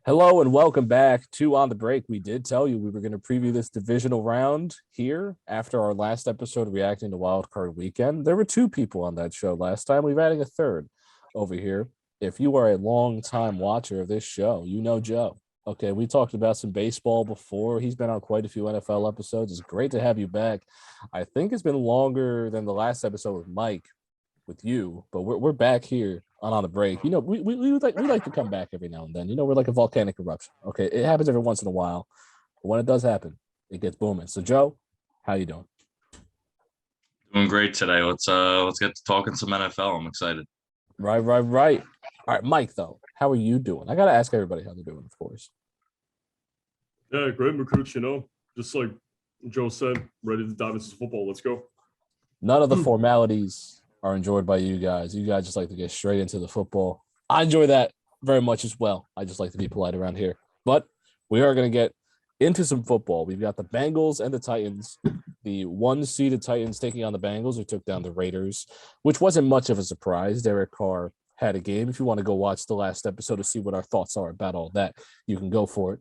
Hello and welcome back to On the Break. We did tell you we were going to preview this divisional round here after our last episode reacting to Wild Card Weekend. There were two people on that show last time. We've added a third over here. If you are a long-time watcher of this show, you know Joe. Okay, we talked about some baseball before. He's been on quite a few NFL episodes. It's great to have you back. I think it's been longer than the last episode with Mike, with you, but we're back here on the break. You know, we like to come back every now and then. You know, we're like a volcanic eruption. Okay, it happens every once in a while, but when it does happen, it gets booming. So, Joe, how you doing? Doing great today. Let's get to talking some NFL. I'm excited. Right. All right, Mike, though, how are you doing? I gotta ask everybody how they're doing, of course. Yeah, great, Recruits, just like Joe said, ready to dive into football. Let's go. None of the formalities are enjoyed by you guys. You guys just like to get straight into the football. I enjoy that very much as well. I just like to be polite around here. But we are going to get into some football. We've got the Bengals and the Titans. The one-seeded Titans taking on the Bengals, who took down the Raiders, which wasn't much of a surprise. Derek Carr had a game. If you want to go watch the last episode to see what our thoughts are about all that, you can go for it.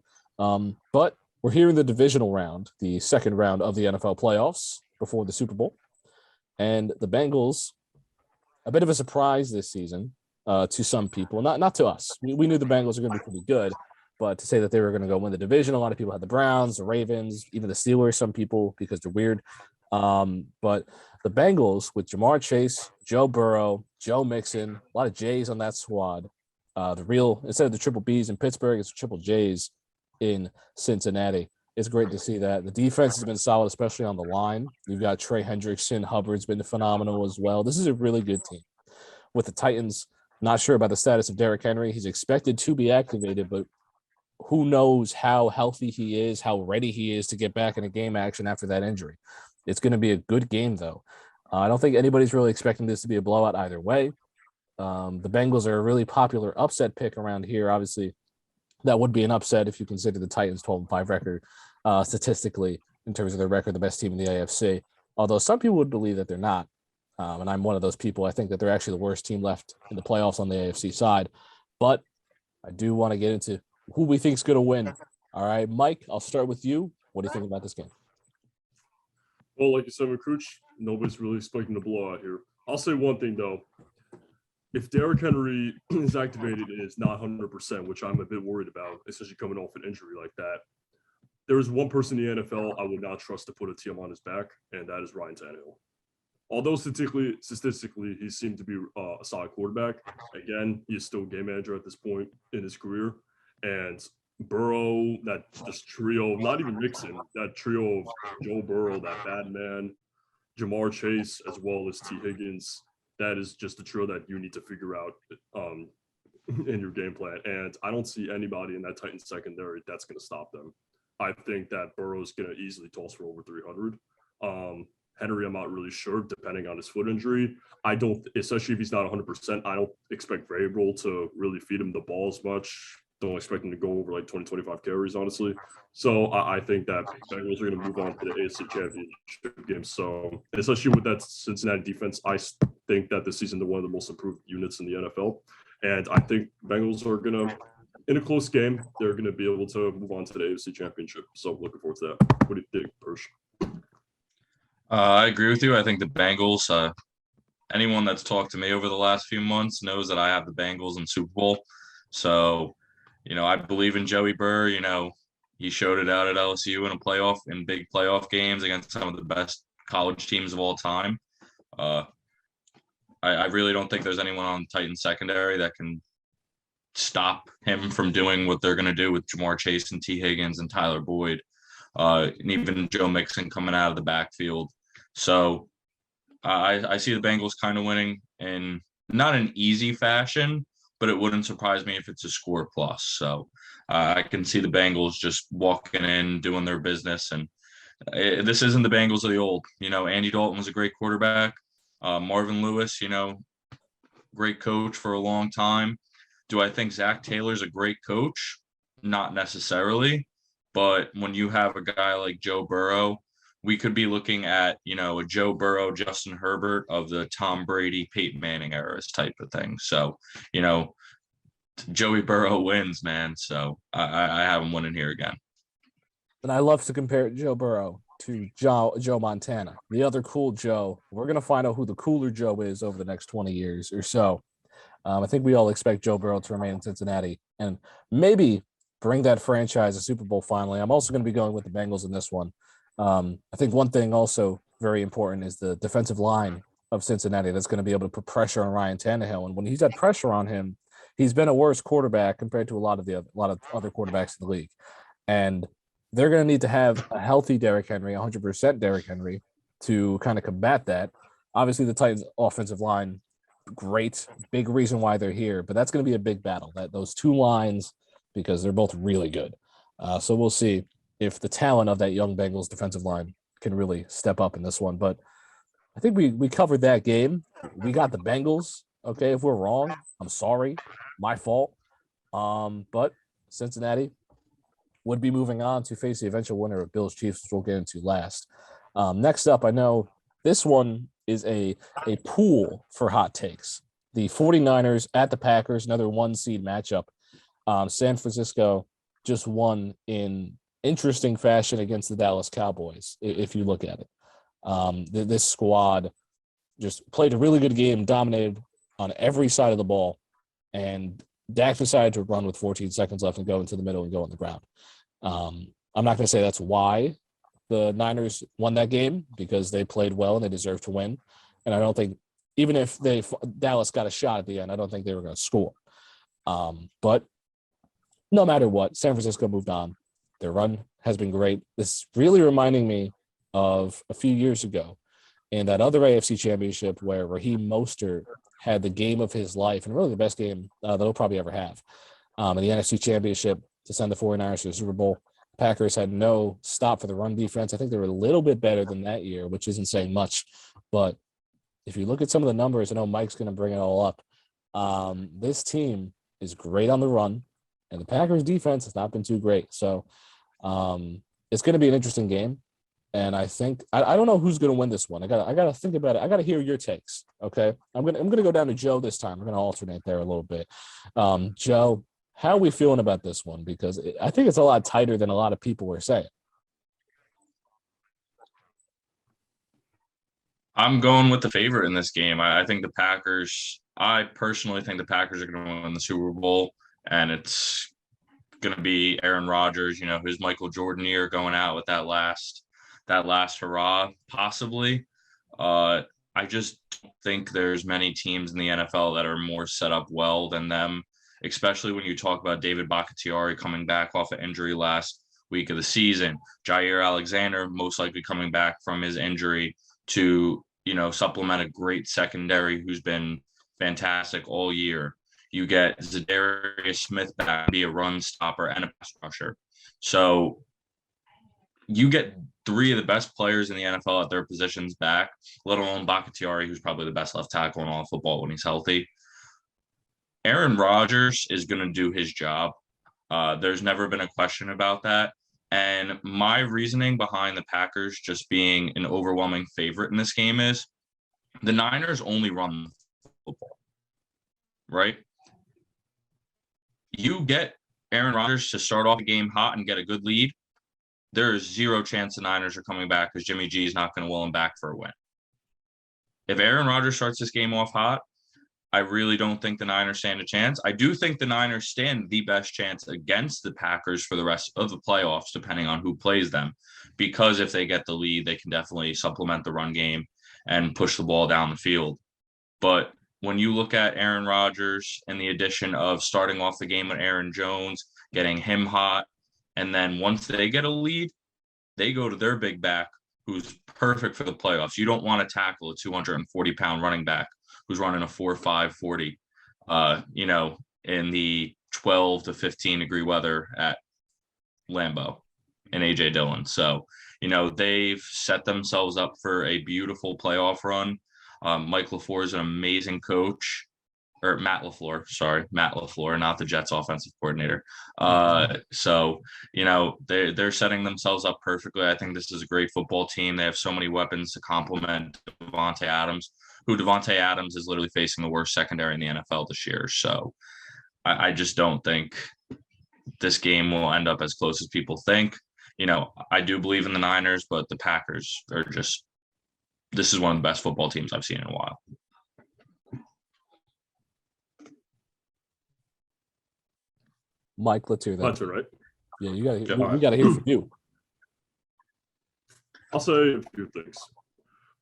But we're here in the divisional round, the second round of the NFL playoffs before the Super Bowl. And the Bengals, a bit of a surprise this season to some people, not to us. We knew the Bengals were going to be pretty good, but to say that they were going to go win the division, a lot of people had the Browns, the Ravens, even the Steelers, some people, because they're weird. But the Bengals with Jamar Chase, Joe Burrow, Joe Mixon, a lot of J's on that squad. Instead of the triple B's in Pittsburgh, it's triple J's in Cincinnati. It's great to see that. The defense has been solid, especially on the line. You've got Trey Hendrickson. Hubbard's been phenomenal as well. This is a really good team. With the Titans, not sure about the status of Derrick Henry. He's expected to be activated, but who knows how healthy he is, how ready he is to get back into game action after that injury. It's going to be a good game, though. I don't think anybody's really expecting this to be a blowout either way. The Bengals are a really popular upset pick around here. Obviously, that would be an upset if you consider the Titans' 12-5 record statistically in terms of their record, the best team in the AFC. Although some people would believe that they're not, and I'm one of those people. I think that they're actually the worst team left in the playoffs on the AFC side. But I do want to get into who we think is going to win. All right, Mike, I'll start with you. What do you think about this game? Well, like you said, Recruits, nobody's really expecting a blowout here. I'll say one thing, though. If Derrick Henry is activated and is not 100%, which I'm a bit worried about, especially coming off an injury like that, there is one person in the NFL I would not trust to put a team on his back, and that is Ryan Tannehill. Although statistically, he seemed to be a solid quarterback. Again, he is still a game manager at this point in his career. And Burrow, that just trio, not even Mixon, that trio of Joe Burrow, that bad man, Jamar Chase, as well as T. Higgins, that is just a trio that you need to figure out in your game plan. And I don't see anybody in that Titans secondary that's going to stop them. I think that Burrow's going to easily toss for over 300. Henry, I'm not really sure, depending on his foot injury. I don't, especially if he's not 100%, I don't expect Vrabel to really feed him the ball as much. Don't expect him to go over like 20, 25 carries, honestly. So I think that Bengals are going to move on to the AFC Championship game. So, especially with that Cincinnati defense, I think that this season they're one of the most improved units in the NFL. And I think Bengals are going to, in a close game, they're going to be able to move on to the AFC Championship. So, looking forward to that. What do you think, Persh? I agree with you. I think the Bengals. Anyone that's talked to me over the last few months knows that I have the Bengals in Super Bowl. So, I believe in Joey Burr. He showed it out at LSU in big playoff games against some of the best college teams of all time. I really don't think there's anyone on Titans secondary that can stop him from doing what they're going to do with Jamar Chase and T. Higgins and Tyler Boyd, and even Joe Mixon coming out of the backfield. So I see the Bengals kind of winning in not an easy fashion, but it wouldn't surprise me if it's a score plus. So I can see the Bengals just walking in, doing their business. And this isn't the Bengals of the old. Andy Dalton was a great quarterback. Marvin Lewis, great coach for a long time. Do I think Zach Taylor's a great coach? Not necessarily. But when you have a guy like Joe Burrow, we could be looking at, a Joe Burrow, Justin Herbert of the Tom Brady, Peyton Manning eras type of thing. So, Joey Burrow wins, man. So I have him winning here again. And I love to compare Joe Burrow to Joe Montana, the other cool Joe. We're going to find out who the cooler Joe is over the next 20 years or so. I think we all expect Joe Burrow to remain in Cincinnati and maybe bring that franchise a Super Bowl finally. I'm also going to be going with the Bengals in this one. I think one thing also very important is the defensive line of Cincinnati that's going to be able to put pressure on Ryan Tannehill. And when he's had pressure on him, he's been a worse quarterback compared to a lot of other quarterbacks in the league. And they're going to need to have a healthy Derrick Henry, 100% Derrick Henry, to kind of combat that. Obviously, the Titans' offensive line, great, big reason why they're here, but that's going to be a big battle. That those two lines, because they're both really good. So we'll see if the talent of that young Bengals defensive line can really step up in this one. But I think we covered that game. We got the Bengals. Okay, if we're wrong, I'm sorry, my fault. But Cincinnati would be moving on to face the eventual winner of Bills Chiefs, which we'll get into last. Next up, I know this one is a pool for hot takes. The 49ers at the Packers, another one seed matchup. San Francisco just won in interesting fashion against the Dallas Cowboys, if you look at it. This squad just played a really good game, dominated on every side of the ball, and Dak decided to run with 14 seconds left and go into the middle and go on the ground. I'm not going to say that's why the Niners won that game, because they played well and they deserved to win. And I don't think, even if Dallas got a shot at the end, I don't think they were going to score. But no matter what, San Francisco moved on. Their run has been great. This is really reminding me of a few years ago in that other AFC championship where Raheem Mostert had the game of his life, and really the best game that he'll probably ever have. In the NFC championship to send the 49ers to the Super Bowl. Packers had no stop for the run defense. I think they were a little bit better than that year, which isn't saying much. But if you look at some of the numbers, I know Mike's going to bring it all up. This team is great on the run, and the Packers defense has not been too great. So it's going to be an interesting game. And I think I don't know who's going to win this one. I gotta think about it. I gotta hear your takes. Okay, I'm gonna go down to Joe this time. I'm gonna alternate there a little bit. Joe, how are we feeling about this one? Because I think it's a lot tighter than a lot of people were saying. I'm going with the favorite in this game. I personally think the Packers are going to win the Super Bowl, and it's going to be Aaron Rodgers, his Michael Jordan year, going out with that last hurrah, possibly. I just don't think there's many teams in the NFL that are more set up well than them, especially when you talk about David Bakhtiari coming back off an injury last week of the season. Jair Alexander most likely coming back from his injury to, supplement a great secondary who's been fantastic all year. You get Zadarius Smith back, be a run stopper and a pass rusher. So you get three of the best players in the NFL at their positions back, let alone Bakhtiari, who's probably the best left tackle in all of football when he's healthy. Aaron Rodgers is going to do his job. There's never been a question about that. And my reasoning behind the Packers just being an overwhelming favorite in this game is the Niners only run football, right? You get Aaron Rodgers to start off the game hot and get a good lead, there is zero chance the Niners are coming back because Jimmy G is not going to will him back for a win. If Aaron Rodgers starts this game off hot, I really don't think the Niners stand a chance. I do think the Niners stand the best chance against the Packers for the rest of the playoffs, depending on who plays them, because if they get the lead, they can definitely supplement the run game and push the ball down the field. But when you look at Aaron Rodgers and the addition of starting off the game with Aaron Jones, getting him hot, and then once they get a lead, they go to their big back, who's perfect for the playoffs. You don't want to tackle a 240-pound running back who's running a 4.5 40, in the 12 to 15 degree weather at Lambeau and AJ Dillon. So, they've set themselves up for a beautiful playoff run. Mike LaFleur is an amazing coach, or Matt LaFleur, not the Jets offensive coordinator. So, they're setting themselves up perfectly. I think this is a great football team. They have so many weapons to complement Davante Adams, who Davante Adams is literally facing the worst secondary in the NFL this year. So I just don't think this game will end up as close as people think. I do believe in the Niners, but the Packers are just – this is one of the best football teams I've seen in a while. Mike, let's hear that. That's it, right? Yeah, we got to hear from you. I'll say a few things.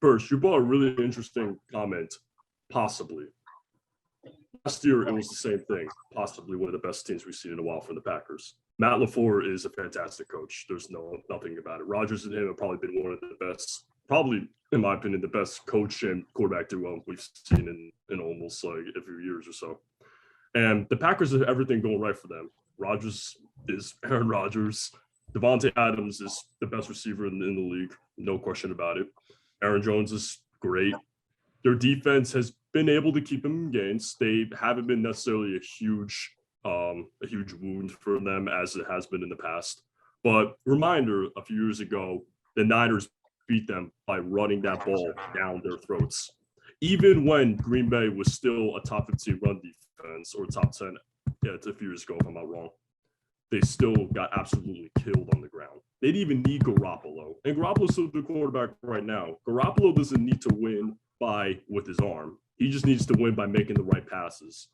First, you brought a really interesting comment, possibly. Last year, it was the same thing, possibly one of the best teams we've seen in a while from the Packers. Matt LaFleur is a fantastic coach. There's nothing about it. Rodgers and him have probably been one of the best, probably, in my opinion, the best coach and quarterback duo we've seen in almost like a few years or so. And the Packers have everything going right for them. Rodgers is Aaron Rodgers. Devontae Adams is the best receiver in the league, no question about it. Aaron Jones is great. Their defense has been able to keep them in games. They haven't been necessarily a huge wound for them as it has been in the past. But reminder, a few years ago, the Niners beat them by running that ball down their throats. Even when Green Bay was still a top 15 run defense or top 10, it's a few years ago, if I'm not wrong, they still got absolutely killed on the ground. They didn't even need Garoppolo. And Garoppolo's still the quarterback right now. Garoppolo doesn't need to win with his arm. He just needs to win by making the right passes.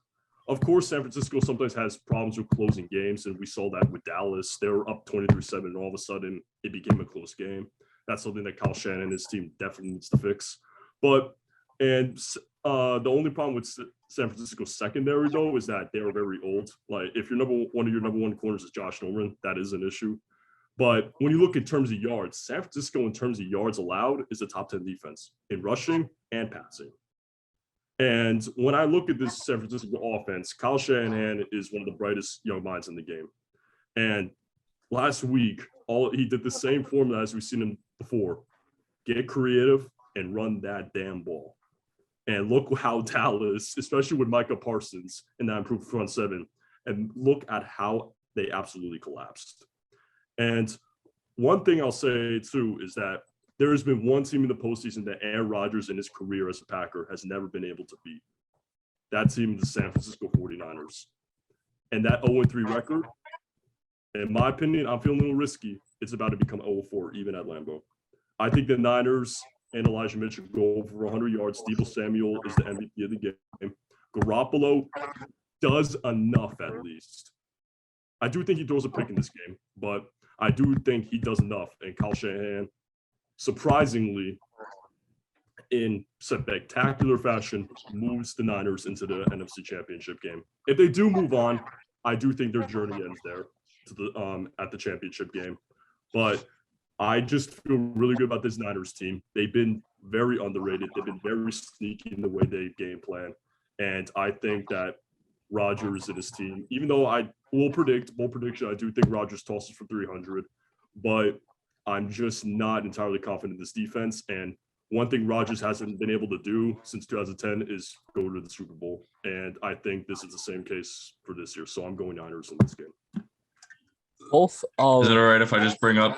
Of course, San Francisco sometimes has problems with closing games, and we saw that with Dallas. They were up 23-7, and all of a sudden, it became a close game. That's something that Kyle Shanahan and his team definitely needs to fix. The only problem with San Francisco's secondary, though, is that they are very old. Like, if one of your number one corners is Josh Norman, that is an issue. But when you look in terms of yards, San Francisco, in terms of yards allowed, is a top 10 defense in rushing and passing. And when I look at this San Francisco offense, Kyle Shanahan is one of the brightest young minds in the game. And last week, he did the same formula as we've seen him before. Get creative and run that damn ball. And look how Dallas, especially with Micah Parsons in that improved front seven, and look at how they absolutely collapsed. And one thing I'll say, too, is that there has been one team in the postseason that Aaron Rodgers in his career as a Packer has never been able to beat. That team is the San Francisco 49ers. And that 0-3 record, in my opinion, I'm feeling a little risky. It's about to become 0-4, even at Lambeau. I think the Niners and Elijah Mitchell go over 100 yards. Deebo Samuel is the MVP of the game. Garoppolo does enough, at least. I do think he throws a pick in this game, but I do think he does enough. And Kyle Shanahan, surprisingly, in spectacular fashion, moves the Niners into the NFC Championship game. If they do move on, I do think their journey ends there at the championship game. But I just feel really good about this Niners team. They've been very underrated. They've been very sneaky in the way they game plan. And I think that Rodgers and his team, even though I will predict, bold prediction, I do think Rodgers tosses for 300. But I'm just not entirely confident in this defense. And one thing Rodgers hasn't been able to do since 2010 is go to the Super Bowl. And I think this is the same case for this year. So I'm going Niners in this game. Both. Is it all right if I just bring up?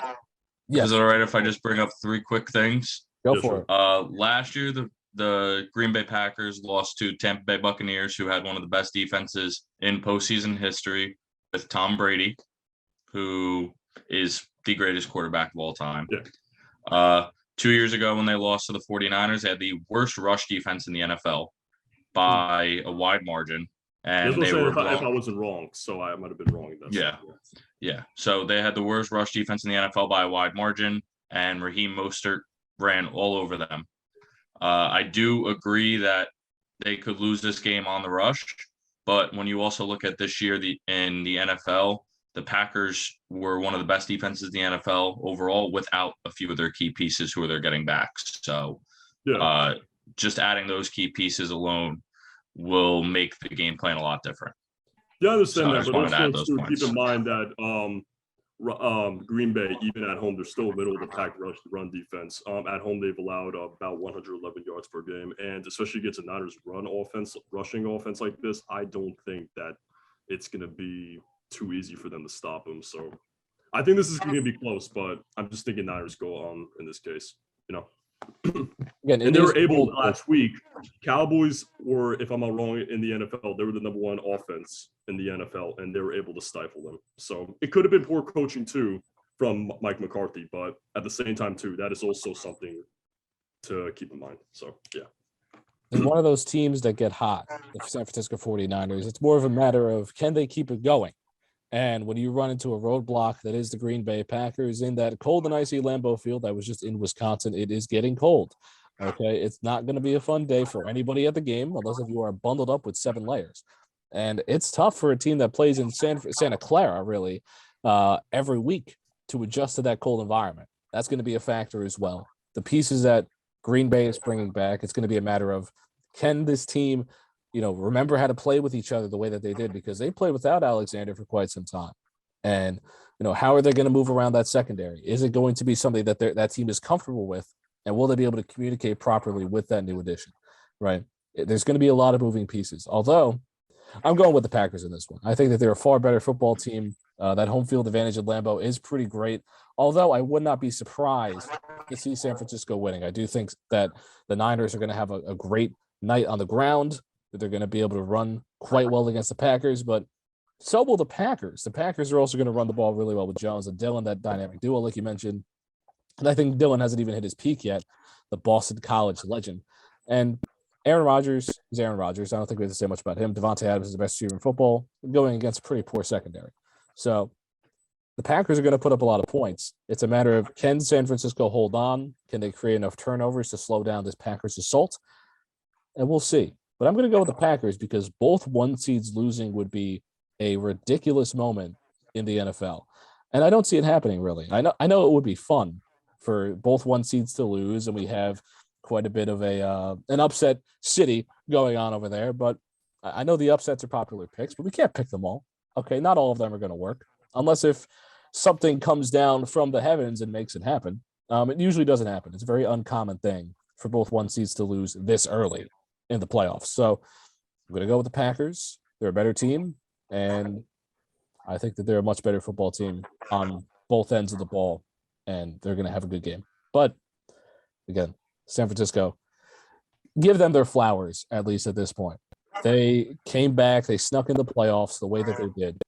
Yes. Is it all right if I just bring up three quick things? Go for it. Last year, the Green Bay Packers lost to Tampa Bay Buccaneers, who had one of the best defenses in postseason history, with Tom Brady, who is the greatest quarterback of all time. Yeah. 2 years ago, when they lost to the 49ers, they had the worst rush defense in the NFL by a wide margin. And they were if I wasn't wrong, so I might have been wrong. Yeah. So they had the worst rush defense in the NFL by a wide margin, and Raheem Mostert ran all over them. I do agree that they could lose this game on the rush, but when you also look at this year in the NFL, the Packers were one of the best defenses in the NFL overall without a few of their key pieces who they're getting back. So just adding those key pieces alone will make the game plan a lot different. Yeah, I understand that, but also keep in mind that Green Bay, even at home, they're still middle of the pack run defense. At home, they've allowed about 111 yards per game, and especially against a Niners rushing offense like this, I don't think that it's going to be too easy for them to stop them. So I think this is going to be close, but I'm just thinking Niners go in this case, Again, and they were able last week. Cowboys were, if I'm not wrong, in the NFL, they were the number one offense in the NFL, and they were able to stifle them. So it could have been poor coaching too from Mike McCarthy, but at the same time too, that is also something to keep in mind. So yeah. They're one of those teams that get hot, the San Francisco 49ers. It's more of a matter of can they keep it going? And when you run into a roadblock that is the Green Bay Packers in that cold and icy Lambeau Field, I was just in Wisconsin, it is getting cold. Okay, it's not going to be a fun day for anybody at the game unless if you are bundled up with 7 layers. And it's tough for a team that plays in Santa Clara, really, every week to adjust to that cold environment. That's going to be a factor as well. The pieces that Green Bay is bringing back, it's going to be a matter of can this team, remember how to play with each other the way that they did, because they played without Alexander for quite some time. And, how are they going to move around that secondary? Is it going to be something that that team is comfortable with? And will they be able to communicate properly with that new addition, right? There's going to be a lot of moving pieces. Although I'm going with the Packers in this one. I think that they're a far better football team. That home field advantage at Lambeau is pretty great. Although I would not be surprised to see San Francisco winning. I do think that the Niners are going to have a great night on the ground, that they're going to be able to run quite well against the Packers, but so will the Packers. The Packers are also going to run the ball really well with Jones and Dillon, that dynamic duo, like you mentioned. And I think Dillon hasn't even hit his peak yet, the Boston College legend. And Aaron Rodgers is Aaron Rodgers. I don't think we have to say much about him. Devontae Adams is the best receiver in football, going against a pretty poor secondary. So the Packers are going to put up a lot of points. It's a matter of can San Francisco hold on? Can they create enough turnovers to slow down this Packers assault? And we'll see. But I'm going to go with the Packers because both 1 seeds losing would be a ridiculous moment in the NFL. And I don't see it happening, really. I know it would be fun for both 1 seeds to lose, and we have quite a bit of an upset city going on over there. But I know the upsets are popular picks, but we can't pick them all. Okay, not all of them are going to work, unless if something comes down from the heavens and makes it happen. It usually doesn't happen. It's a very uncommon thing for both 1 seeds to lose this early in the playoffs. So I'm going to go with the Packers. They're a better team, and I think that they're a much better football team on both ends of the ball, and they're going to have a good game. But again, San Francisco, give them their flowers, at least at this point. They came back, they snuck in the playoffs the way that they did,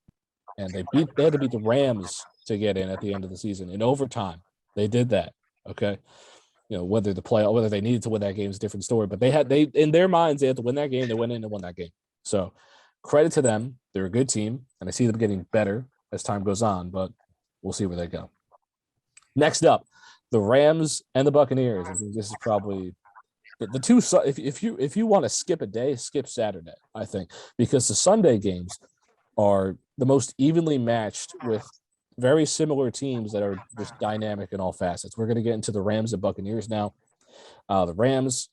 and they had to beat the Rams to get in at the end of the season in overtime. They did that. Okay. Whether they needed to win that game is a different story, but they in their minds, they had to win that game. They went in and won that game. So credit to them. They're a good team, and I see them getting better as time goes on, but we'll see where they go. Next up, the Rams and the Buccaneers. I think this is probably the two. If you want to skip a day, skip Saturday, I think, because the Sunday games are the most evenly matched with very similar teams that are just dynamic in all facets. We're going to get into the Rams and Buccaneers now. The Rams,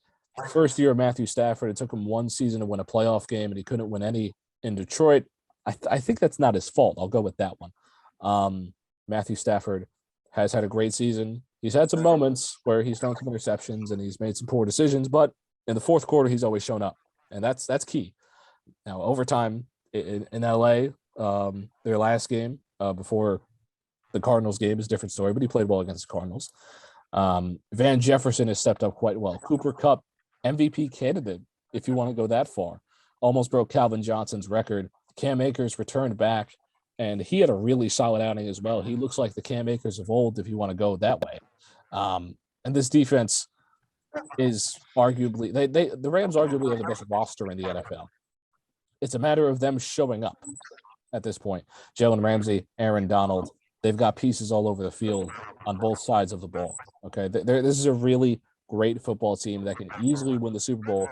first year of Matthew Stafford, it took him 1 season to win a playoff game, and he couldn't win any in Detroit. I think that's not his fault. I'll go with that one. Matthew Stafford has had a great season. He's had some moments where he's thrown some interceptions and he's made some poor decisions, but in the fourth quarter, he's always shown up, and that's key. Now, overtime in LA, their last game before the Cardinals game is a different story, but he played well against the Cardinals. Van Jefferson has stepped up quite well. Cooper Kupp, MVP candidate, if you want to go that far, almost broke Calvin Johnson's record. Cam Akers returned back, and he had a really solid outing as well. He looks like the Cam Akers of old, if you want to go that way. And this defense is arguably the Rams arguably have the best roster in the NFL. It's a matter of them showing up at this point. Jalen Ramsey, Aaron Donald, they've got pieces all over the field on both sides of the ball. Okay, this is a really great football team that can easily win the Super Bowl.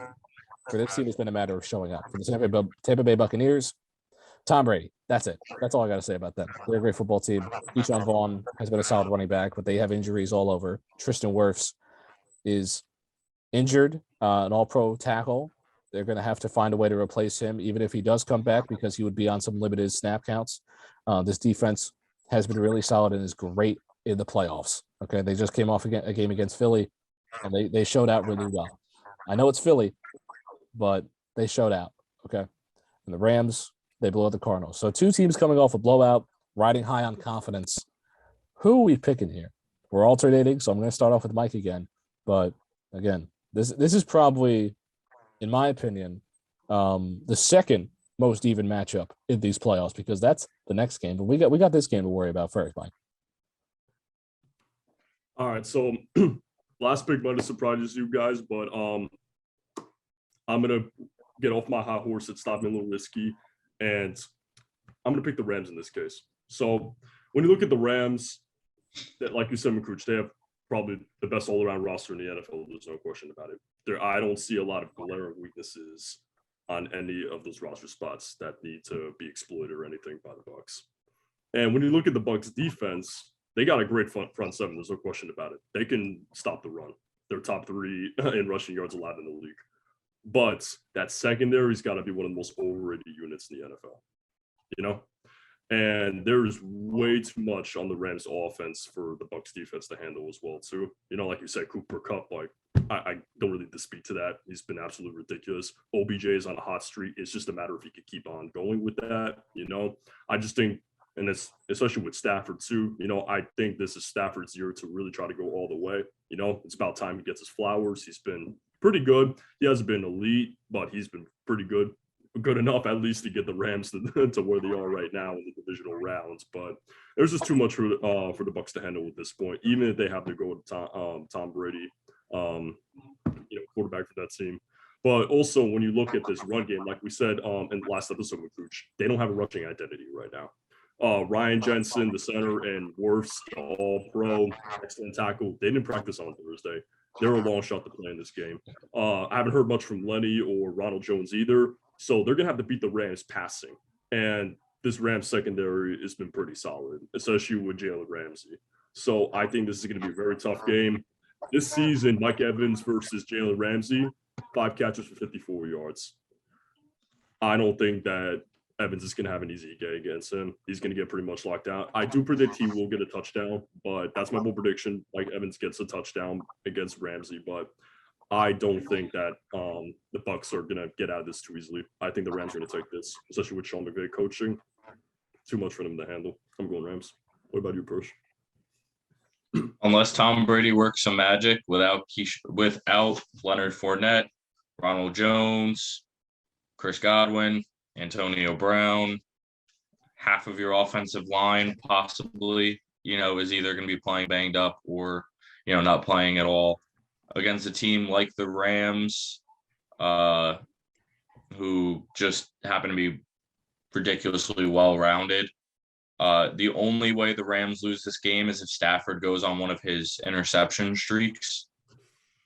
For this team, it's been a matter of showing up. For the Tampa Bay Buccaneers, Tom Brady. That's it. That's all I got to say about them. They're a great football team. Deshaun Vaughn has been a solid running back, but they have injuries all over. Tristan Wirfs is injured, an all-pro tackle. They're going to have to find a way to replace him, even if he does come back, because he would be on some limited snap counts. This defense has been really solid and is great in the playoffs. Okay, they just came off a game against Philly, and they showed out really well. I know it's Philly, but they showed out. Okay, and the Rams, they blew out the Cardinals. So 2 teams coming off a blowout, riding high on confidence. Who are we picking here? We're alternating, so I'm going to start off with Mike again. But again, this is probably, in my opinion, the second most even matchup in these playoffs because that's the next game. But we got this game to worry about first, Mike. All right, so last pick might have surprised you guys, but I'm gonna get off my high horse and stop being a little risky, and I'm gonna pick the Rams in this case. So when you look at the Rams, that like you said, McCrouch, they have probably the best all-around roster in the NFL. There's no question about it. I don't see a lot of glaring weaknesses on any of those roster spots that need to be exploited or anything by the Bucs. And when you look at the Bucs defense, they got a great front seven. There's no question about it. They can stop the run. They're top 3 in rushing yards allowed in the league. But that secondary's got to be one of the most overrated units in the NFL. You know? And there's way too much on the Rams offense for the Bucs defense to handle as well, too. You know, like you said, Cooper Kupp, like, I don't really dispute to that. He's been absolutely ridiculous. OBJ is on a hot streak. It's just a matter if he could keep on going with that, you know. I just think, and it's especially with Stafford, too, you know, I think this is Stafford's year to really try to go all the way. You know, it's about time he gets his flowers. He's been pretty good. He hasn't been elite, but he's been pretty good enough at least to get the Rams to where they are right now in the divisional rounds. But there's just too much for the Bucs to handle at this point, even if they have to go to Tom Brady, quarterback for that team. But also when you look at this run game, like we said in the last episode with Cooch, they don't have a rushing identity right now. Ryan Jensen, the center, and Wirfs, all pro, excellent tackle. They didn't practice on Thursday. They're a long shot to play in this game. I haven't heard much from Lenny or Ronald Jones either. So they're going to have to beat the Rams passing. And this Rams secondary has been pretty solid, especially with Jalen Ramsey. So I think this is going to be a very tough game. This season, Mike Evans versus Jalen Ramsey, 5 catches for 54 yards. I don't think that Evans is going to have an easy day against him. He's going to get pretty much locked out. I do predict he will get a touchdown, but that's my bold prediction. Mike Evans gets a touchdown against Ramsey, but I don't think that the Bucs are going to get out of this too easily. I think the Rams are going to take this, especially with Sean McVay coaching. Too much for them to handle. I'm going Rams. What about you, Persh? Unless Tom Brady works some magic without Leonard Fournette, Ronald Jones, Chris Godwin, Antonio Brown, half of your offensive line possibly, is either going to be playing banged up or, not playing at all. Against a team like the Rams, who just happen to be ridiculously well-rounded. The only way the Rams lose this game is if Stafford goes on one of his interception streaks,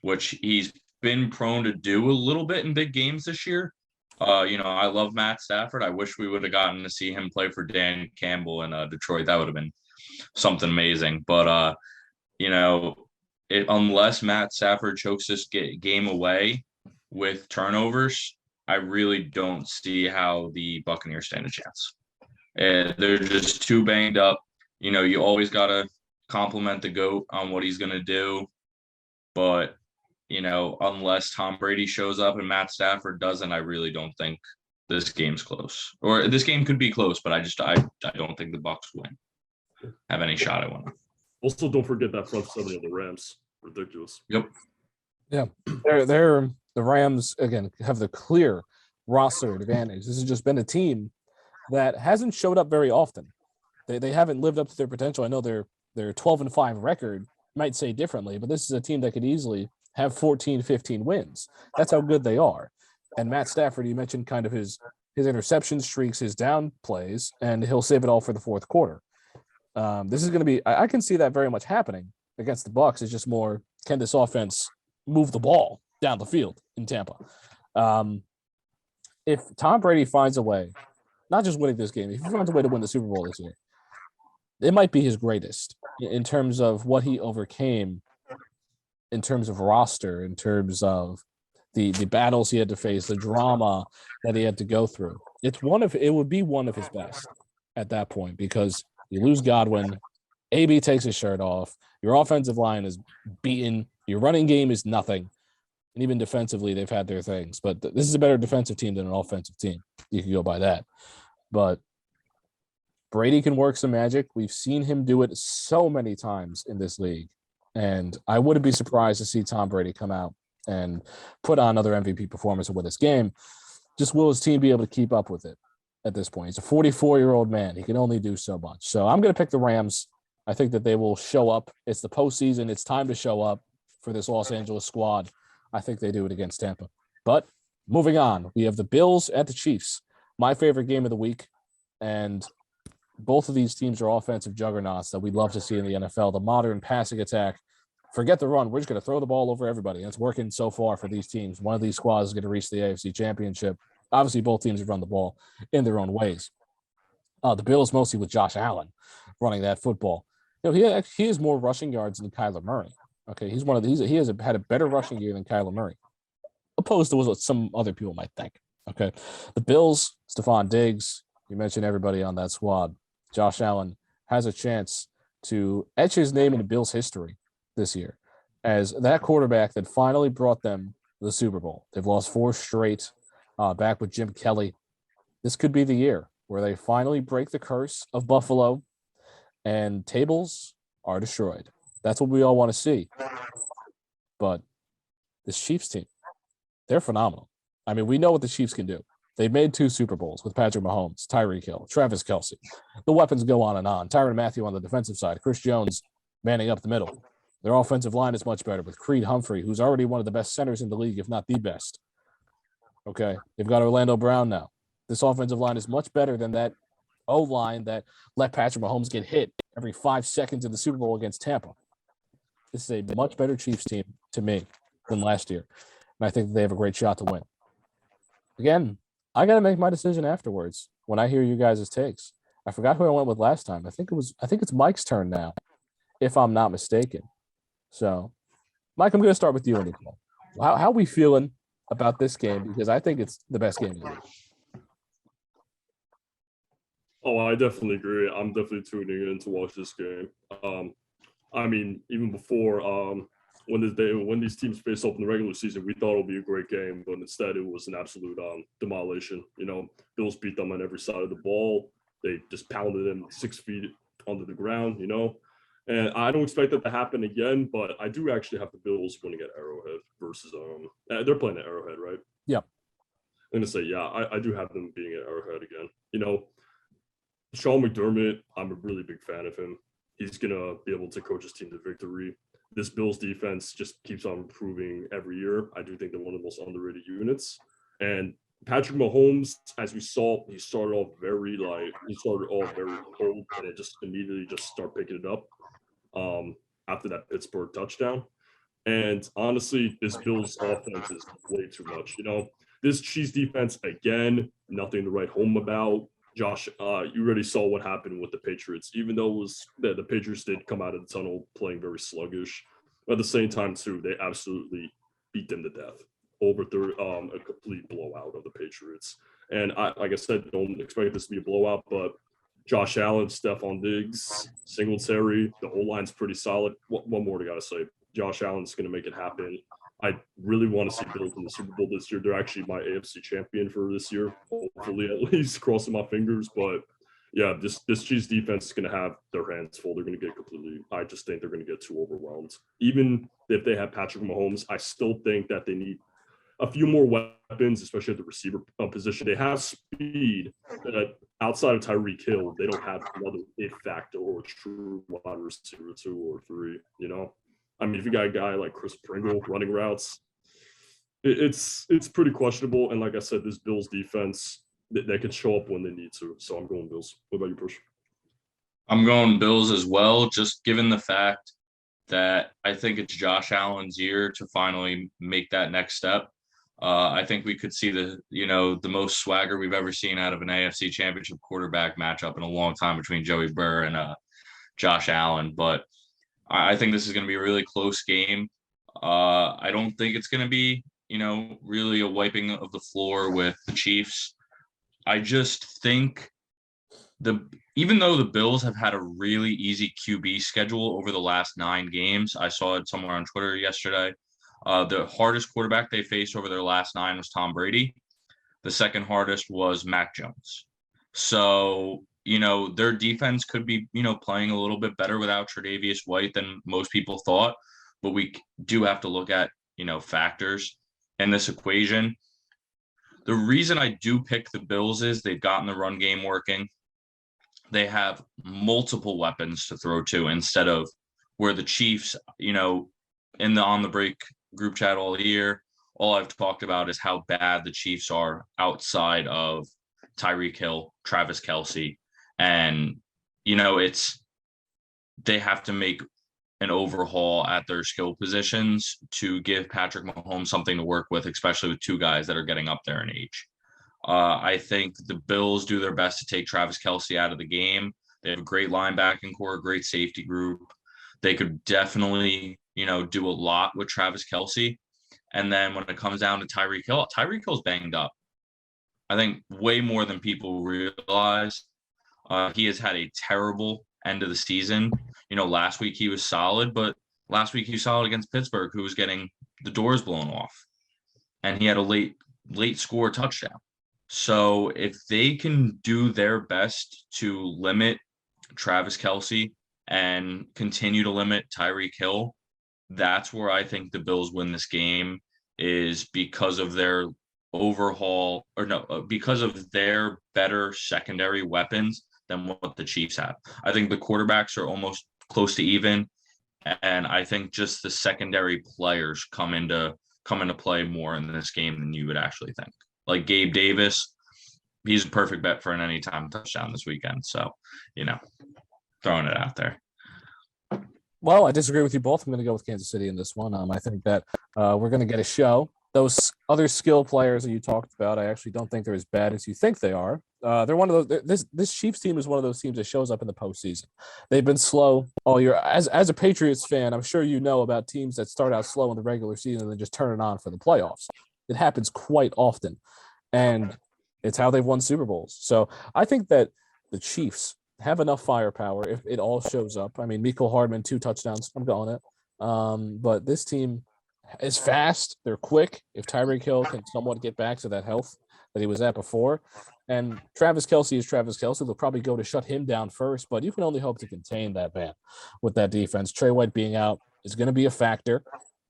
which he's been prone to do a little bit in big games this year. I love Matt Stafford. I wish we would have gotten to see him play for Dan Campbell in Detroit. That would have been something amazing. But, unless Matt Stafford chokes this game away with turnovers, I really don't see how the Buccaneers stand a chance. They're just too banged up. You always got to compliment the GOAT on what he's going to do. But, unless Tom Brady shows up and Matt Stafford doesn't, I really don't think this game's close. Or this game could be close, but I don't think the Bucs have any shot at winning. Also, don't forget that front seven of the Rams. Ridiculous. Yep. Yeah. The Rams, again, have the clear roster advantage. This has just been a team that hasn't showed up very often. They haven't lived up to their potential. I know their 12-5 record might say differently, but this is a team that could easily have 14, 15 wins. That's how good they are. And Matt Stafford, you mentioned kind of his interception streaks, his down plays, and he'll save it all for the fourth quarter. This is going to be – I can see that very much happening against the Bucs. It's just more, can this offense move the ball down the field in Tampa? If Tom Brady finds a way, not just winning this game, if he finds a way to win the Super Bowl this year, it might be his greatest in terms of what he overcame, in terms of roster, in terms of the battles he had to face, the drama that he had to go through. It would be one of his best at that point, because you lose Godwin, AB takes his shirt off, your offensive line is beaten, your running game is nothing, and even defensively they've had their things. But this is a better defensive team than an offensive team. You can go by that. But Brady can work some magic. We've seen him do it so many times in this league. And I wouldn't be surprised to see Tom Brady come out and put on another MVP performance and win this game. Just will his team be able to keep up with it? at this point. He's a 44-year-old man. He can only do so much. So I'm going to pick the Rams. I think that they will show up. It's the postseason. It's time to show up for this Los Angeles squad. I think they do it against Tampa. But moving on, we have the Bills at the Chiefs. My favorite game of the week. And both of these teams are offensive juggernauts that we'd love to see in the NFL. The modern passing attack. Forget the run. We're just going to throw the ball over everybody. And it's working so far for these teams. One of these squads is going to reach the AFC Championship. Obviously, both teams have run the ball in their own ways. The Bills mostly with Josh Allen running that football. He has more rushing yards than Kyler Murray. Okay, he's one of these. He has had a better rushing year than Kyler Murray, opposed to what some other people might think. Okay, the Bills, Stephon Diggs. You mentioned everybody on that squad. Josh Allen has a chance to etch his name into Bills history this year as that quarterback that finally brought them the Super Bowl. They've lost 4 straight. Back with Jim Kelly. This could be the year where they finally break the curse of Buffalo and tables are destroyed. That's what we all want to see. But this Chiefs team, they're phenomenal. I mean, we know what the Chiefs can do. They've made 2 Super Bowls with Patrick Mahomes, Tyreek Hill, Travis Kelce. The weapons go on and on. Tyrann Mathieu on the defensive side, Chris Jones manning up the middle. Their offensive line is much better with Creed Humphrey, who's already one of the best centers in the league, if not the best. Okay, they've got Orlando Brown now. This offensive line is much better than that O-line that let Patrick Mahomes get hit every 5 seconds in the Super Bowl against Tampa. This is a much better Chiefs team to me than last year. And I think they have a great shot to win. Again, I got to make my decision afterwards when I hear you guys' takes. I forgot who I went with last time. I think it's Mike's turn now, if I'm not mistaken. So, Mike, I'm going to start with you on this one. How are we feeling about this game? Because I think it's the best game of the week. Oh, I definitely agree. I'm definitely tuning in to watch this game. I mean, even before when these teams face up in the regular season, we thought it would be a great game, but instead it was an absolute demolition. Bills beat them on every side of the ball. They just pounded them 6 feet under the ground. And I don't expect that to happen again, but I do actually have the Bills winning at Arrowhead versus they're playing at Arrowhead, right? Yep. I'm gonna say, yeah, I do have them being at Arrowhead again. Sean McDermott, I'm a really big fan of him. He's gonna be able to coach his team to victory. This Bills defense just keeps on improving every year. I do think they're one of the most underrated units. And Patrick Mahomes, as we saw, he started off very cold, and it just immediately just start picking it up after that Pittsburgh touchdown. And honestly, this Bills offense is way too much. This Chiefs defense, again, nothing to write home about. Josh, you already saw what happened with the Patriots, even though the Patriots did come out of the tunnel playing very sluggish. But at the same time, too, they absolutely beat them to death over a complete blowout of the Patriots. And like I said, don't expect this to be a blowout, but Josh Allen, Stephon Diggs, Singletary, the whole line's pretty solid. One more I got to say. Josh Allen's going to make it happen. I really want to see Bills in the Super Bowl this year. They're actually my AFC champion for this year, hopefully at least, crossing my fingers. But yeah, this Chiefs defense is going to have their hands full. They're going to get I just think they're going to get too overwhelmed. Even if they have Patrick Mahomes, I still think that they need a few more weapons, especially at the receiver position. They have speed, but outside of Tyreek Hill, they don't have another it factor or a true wide receiver 2 or 3, I mean, if you got a guy like Chris Pringle running routes, it's pretty questionable. And like I said, this Bills defense, they can show up when they need to. So I'm going Bills. What about you, Push? I'm going Bills as well, just given the fact that I think it's Josh Allen's year to finally make that next step. I think we could see the most swagger we've ever seen out of an AFC Championship quarterback matchup in a long time between Joey Burrow and Josh Allen. But I think this is going to be a really close game. I don't think it's going to be, really a wiping of the floor with the Chiefs. I just think even though the Bills have had a really easy QB schedule over the last 9 games, I saw it somewhere on Twitter yesterday. The hardest quarterback they faced over their last 9 was Tom Brady. The second hardest was Mac Jones. So, their defense could be, playing a little bit better without Tre'Davious White than most people thought. But we do have to look at, factors in this equation. The reason I do pick the Bills is they've gotten the run game working. They have multiple weapons to throw to instead of where the Chiefs, in the on the break group chat all year, all I've talked about is how bad the Chiefs are outside of Tyreek Hill, Travis Kelce, and they have to make an overhaul at their skill positions to give Patrick Mahomes something to work with, especially with two guys that are getting up there in age. I think the Bills do their best to take Travis Kelce out of the game. They have a great linebacking core, great safety group. They could definitely, do a lot with Travis Kelce. And then when it comes down to Tyreek Hill's banged up. I think way more than people realize. He has had a terrible end of the season. Last week he was solid, but last week he was solid against Pittsburgh, who was getting the doors blown off. And he had a late score touchdown. So if they can do their best to limit Travis Kelce and continue to limit Tyreek Hill, that's where I think the Bills win this game, is because of their because of their better secondary weapons than what the Chiefs have. I think the quarterbacks are almost close to even, and I think just the secondary players come into play more in this game than you would actually think. Like Gabe Davis, he's a perfect bet for an anytime touchdown this weekend. So, throwing it out there. Well, I disagree with you both. I'm going to go with Kansas City in this one. I think that we're going to get a show. Those other skill players that you talked about, I actually don't think they're as bad as you think they are. They're one of those. This Chiefs team is one of those teams that shows up in the postseason. They've been slow all year. As a Patriots fan, I'm sure you know about teams that start out slow in the regular season and then just turn it on for the playoffs. It happens quite often, and it's how they've won Super Bowls. So I think that the Chiefs have enough firepower if it all shows up. I mean, Mecole Hardman, 2 touchdowns. I'm going it. But this team is fast. They're quick. If Tyreek Hill can somewhat get back to that health that he was at before. And Travis Kelce is Travis Kelce. They'll probably go to shut him down first, but you can only hope to contain that man with that defense. Trey White being out is going to be a factor.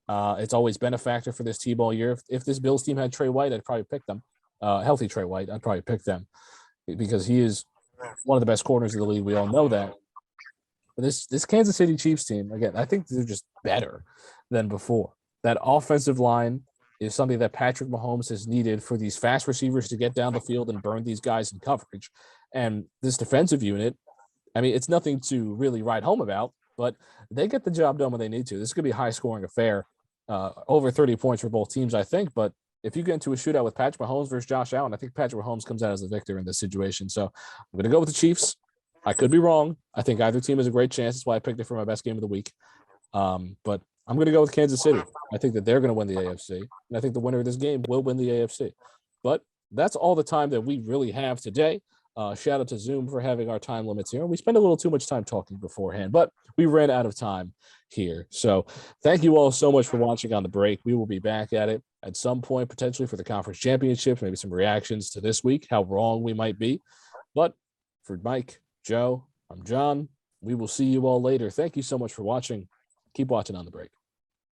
It's always been a factor for this team all year. If this Bills team had Trey White, I'd probably pick them. Healthy Trey White, I'd probably pick them because he is one of the best corners of the league. We all know that. But this Kansas City Chiefs team, again, I think they're just better than before. That offensive line is something that Patrick Mahomes has needed for these fast receivers to get down the field and burn these guys in coverage. And this defensive unit, I mean, it's nothing to really write home about, but they get the job done when they need to. This is going to be a high-scoring affair, over 30 points for both teams, I think. But if you get into a shootout with Patrick Mahomes versus Josh Allen, I think Patrick Mahomes comes out as the victor in this situation. So I'm going to go with the Chiefs. I could be wrong. I think either team has a great chance. That's why I picked it for my best game of the week. But I'm going to go with Kansas City. I think that they're going to win the AFC. And I think the winner of this game will win the AFC. But that's all the time that we really have today. Shout out to Zoom for having our time limits here. We spent a little too much time talking beforehand, but we ran out of time here. So thank you all so much for watching on the break. We will be back at it at some point, potentially for the conference championships, maybe some reactions to this week, how wrong we might be. But for Mike, Joe, I'm John. We will see you all later. Thank you so much for watching. Keep watching on the break.